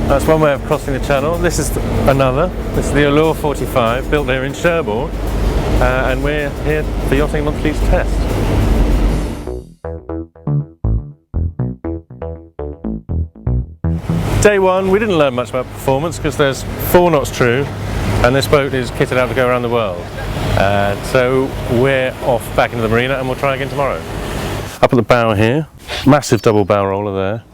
That's one way of crossing the channel. This is another. This is the Allure 45, built here in Cherbourg, and we're here for Yachting Monthly's test. Day one, we didn't learn much about performance because there's 4 knots true, and this boat is kitted out to go around the world. So we're off back into the marina, and we'll try again tomorrow. Up at the bow here, massive double bow roller there.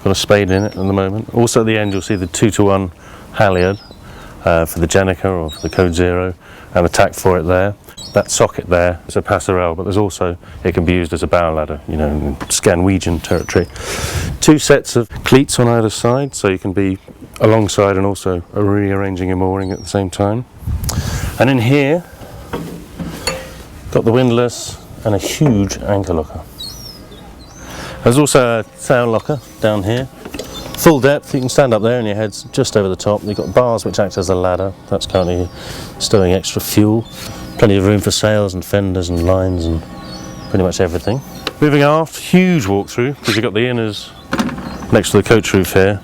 Got a spade in it at the moment. Also at the end you'll see the 2-to-1 halyard for the Jenica or for the Code Zero, and the tack for it there. That socket there is a passerelle, but there's also, it can be used as a bow ladder, you know, in Scandinavian territory. 2 sets of cleats on either side, so you can be alongside and also rearranging your mooring at the same time. And in here, got the windlass and a huge anchor locker. There's also a sail locker down here, full depth. You can stand up there and your head's just over the top. You've got bars which act as a ladder. That's currently stowing extra fuel. Plenty of room for sails and fenders and lines and pretty much everything. Moving aft, huge walkthrough because you've got the inners next to the coach roof here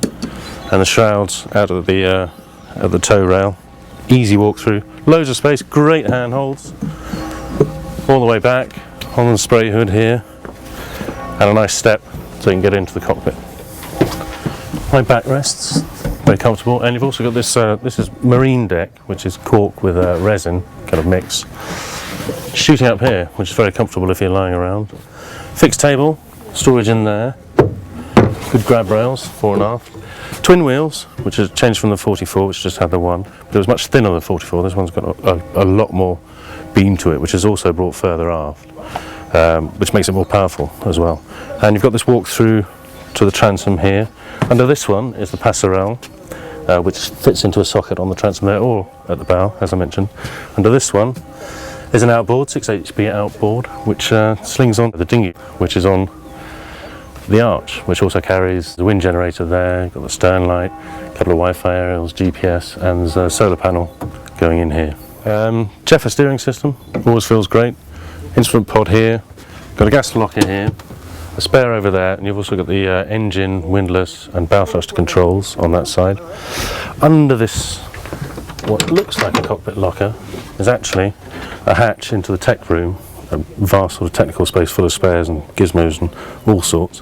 and the shrouds out at the tow rail. Easy walkthrough, loads of space, great handholds all the way back on the spray hood here. And a nice step so you can get into the cockpit. My backrests, very comfortable, and you've also got this, this is marine deck, which is cork with resin, kind of mix. Shooting up here, which is very comfortable if you're lying around. Fixed table, storage in there. Good grab rails, fore and aft. Twin wheels, which has changed from the 44, which just had the one, but it was much thinner than the 44. This one's got a lot more beam to it, which is also brought further aft. Which makes it more powerful as well. And you've got this walk through to the transom here. Under this one is the passerelle, which fits into a socket on the transom there or at the bow, as I mentioned. Under this one is an outboard, 6 HP outboard, which slings on the dinghy, which is on the arch, which also carries the wind generator there. You've got the stern light, a couple of Wi-Fi aerials, GPS, and there's a solar panel going in here. Jeffer steering system, always feels great. Instrument pod here, got a gas locker here, a spare over there, and you've also got the engine, windlass and bow thruster controls on that side. Under this, what looks like a cockpit locker, is actually a hatch into the tech room, a vast sort of technical space full of spares and gizmos and all sorts.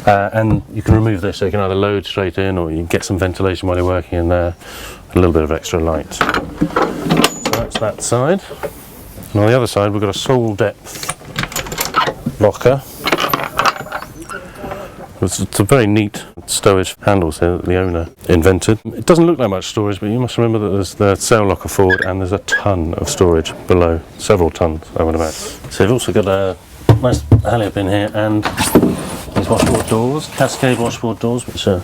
And you can remove this so you can either load straight in or you can get some ventilation while you're working in there, a little bit of extra light. So that's that side. And on the other side we've got a sole depth locker. It's a very neat stowage handles here that the owner invented. It doesn't look like much storage, but you must remember that there's the sail locker forward and there's a ton of storage below, several tons I would imagine. So you've also got a nice halyard bin here and these washboard doors, cascade washboard doors, which are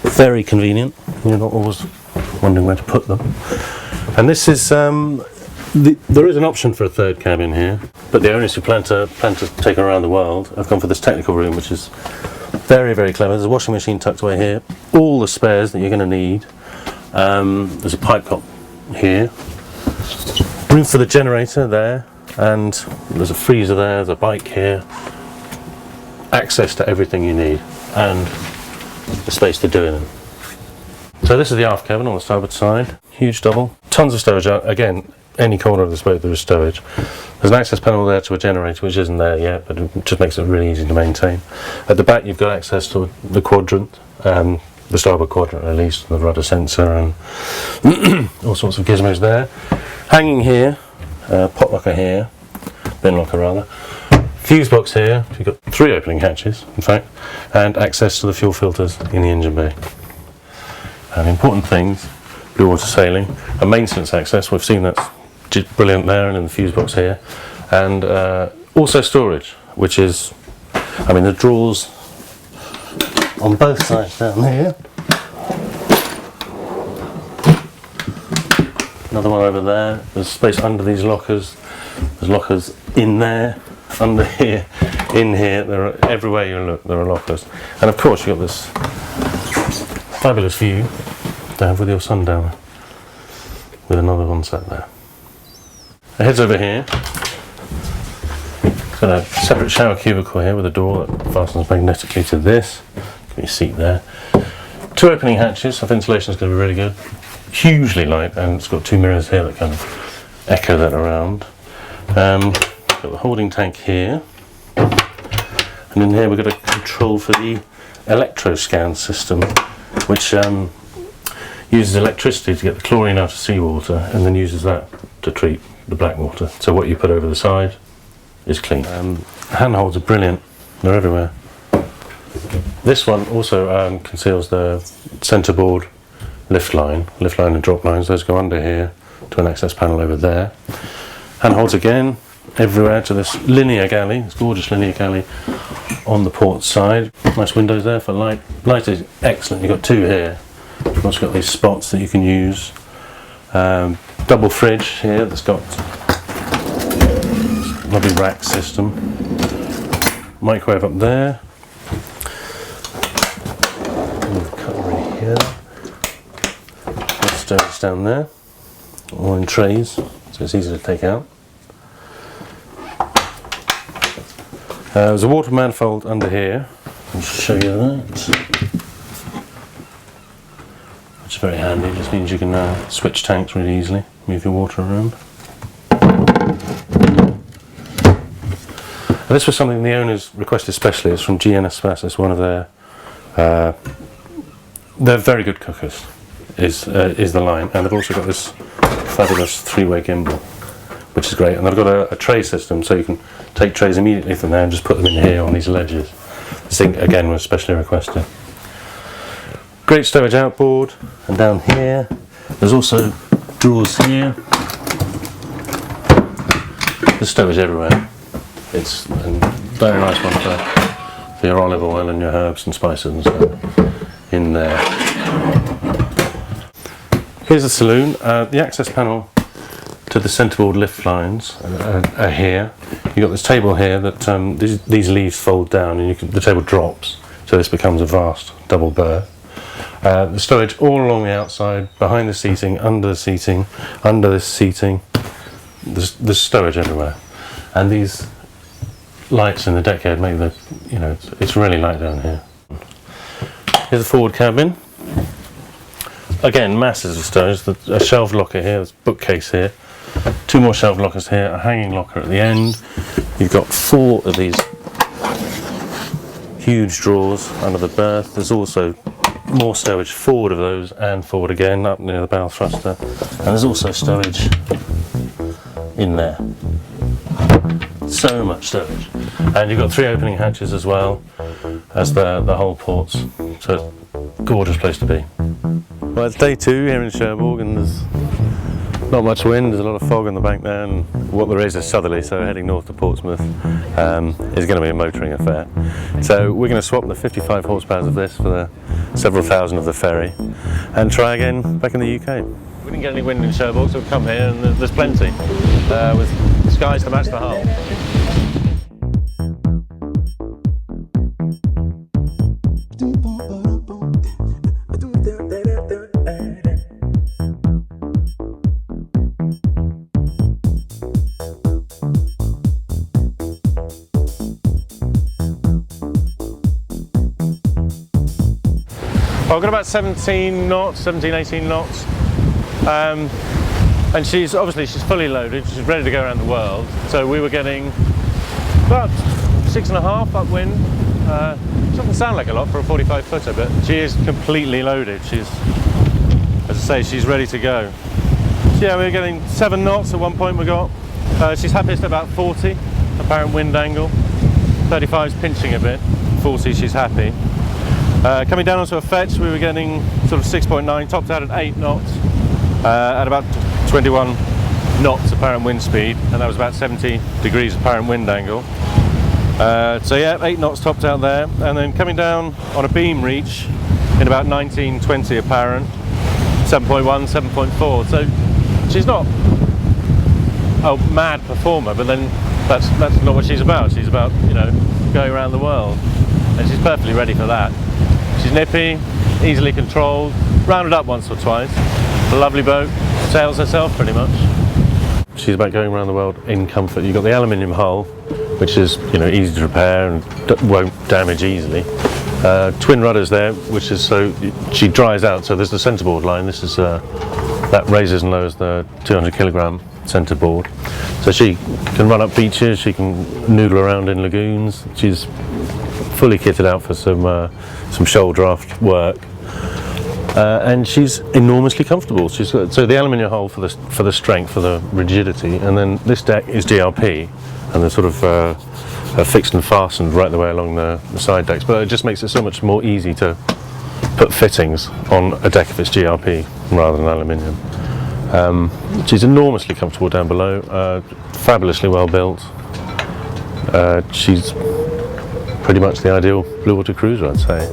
very convenient. You're not always wondering where to put them. And this is there is an option for a third cabin here, but the owners who plan to take her around the world have gone for this technical room, which is very, very clever. There's a washing machine tucked away here, all the spares that you're going to need. There's a pipe cop here, room for the generator there, and there's a freezer there, there's a bike here. Access to everything you need, and the space to do it in. So this is the aft cabin on the starboard side, huge double, tons of stowage. Again, any corner of this boat there is stowage. There's an access panel there to a generator, which isn't there yet, but it just makes it really easy to maintain. At the back you've got access to the quadrant, the starboard quadrant at least, the rudder sensor and all sorts of gizmos there. Hanging here, pot locker here, bin locker rather, fuse box here, you've got 3 opening hatches in fact, and access to the fuel filters in the engine bay. And important things, blue water sailing, and maintenance access, we've seen that's just brilliant there and in the fuse box here, and also storage, which is, I mean, the drawers on both sides down here, another one over there, there's space under these lockers, there's lockers in there, under here, in here, there are, everywhere you look there are lockers, and of course you've got this fabulous view to have with your sundowner, with another one set there. The head's over here. It's got a separate shower cubicle here with a door that fastens magnetically to this. Got your seat there. 2 opening hatches, so ventilation is going to be really good. Hugely light, and it's got 2 mirrors here that kind of echo that around. Got the holding tank here, and in here we've got a control for the electro-scan system, which uses electricity to get the chlorine out of seawater and then uses that to treat the black water. So what you put over the side is clean. Handholds are brilliant, they're everywhere. This one also conceals the centerboard lift line and drop lines. Those go under here to an access panel over there. Handholds again everywhere to this linear galley, this gorgeous linear galley on the port side. Nice windows there for light. Light is excellent. You've got 2 here. You've also got these spots that you can use. Double fridge here that's got lovely rack system. Microwave up there. Cutlery here. Stowage down there, all in trays, so it's easy to take out. There's a water manifold under here. I'll show you that. Which is very handy, it just means you can switch tanks really easily, move your water around. And this was something the owners requested especially. It's from GNS Space. It's one of their they're very good cookers, is the line, and they've also got this fabulous 3-way gimbal, which is great. And they've got a tray system, so you can take trays immediately from there and just put them in here on these ledges. This thing again was specially requested. Great stowage outboard, and down here there's also drawers here. There's stowage everywhere. It's a very nice one for your olive oil and your herbs and spices and stuff in there. Here's the saloon. The access panel to the centerboard lift lines are here. You've got this table here that these leaves fold down, and the table drops, so this becomes a vast double berth. The stowage all along the outside, behind the seating, under the seating, under this seating. There's stowage everywhere, and these lights in the deckhead make it's really light down here. Here's the forward cabin. Again, masses of stowage. A shelf locker here, there's a bookcase here, 2 more shelf lockers here, a hanging locker at the end. You've got 4 of these huge drawers under the berth. There's also more stowage forward of those and forward again up near the bow thruster, and there's also stowage in there. So much stowage, and you've got 3 opening hatches as well as the whole ports, so it's a gorgeous place to be. Well, it's day 2 here in Cherbourg, and there's not much wind. There's a lot of fog on the bank there, and what there is southerly, so heading north to Portsmouth is going to be a motoring affair. So we're going to swap the 55 horsepower of this for the several thousand of the ferry and try again back in the UK. We didn't get any wind in Cherbourg, so we've come here and there's plenty, with skies to match the hull. I've got about 17 knots, 18 knots, and she's fully loaded, she's ready to go around the world. So we were getting about 6.5 upwind. It doesn't sound like a lot for a 45 footer, but she is completely loaded. She's, as I say, she's ready to go. So yeah, we were getting 7 knots at one point we got. She's happiest at about 40, apparent wind angle. 35's pinching a bit, 40 she's happy. Coming down onto a fetch, we were getting sort of 6.9, topped out at 8 knots, at about 21 knots apparent wind speed, and that was about 70 degrees apparent wind angle. So yeah, 8 knots topped out there, and then coming down on a beam reach in about 19-20 apparent, 7.1, 7.4. So she's not a mad performer, but then that's not what she's about. She's about, going around the world, and she's perfectly ready for that. She's nippy, easily controlled, rounded up once or twice. A lovely boat, sails herself pretty much. She's about going around the world in comfort. You've got the aluminium hull, which is easy to repair and won't damage easily. Twin rudders there, which is so she dries out. So there's the centerboard line. This is that raises and lowers the 200 kilogram centerboard. So she can run up beaches. She can noodle around in lagoons. She's fully kitted out for some shoal draft work. And she's enormously comfortable. She's got, so the aluminium hull for the strength, for the rigidity, and then this deck is GRP, and they're sort of fixed and fastened right the way along the side decks. But it just makes it so much more easy to put fittings on a deck if it's GRP rather than aluminium. She's enormously comfortable down below, fabulously well built. She's pretty much the ideal blue water cruiser, I'd say.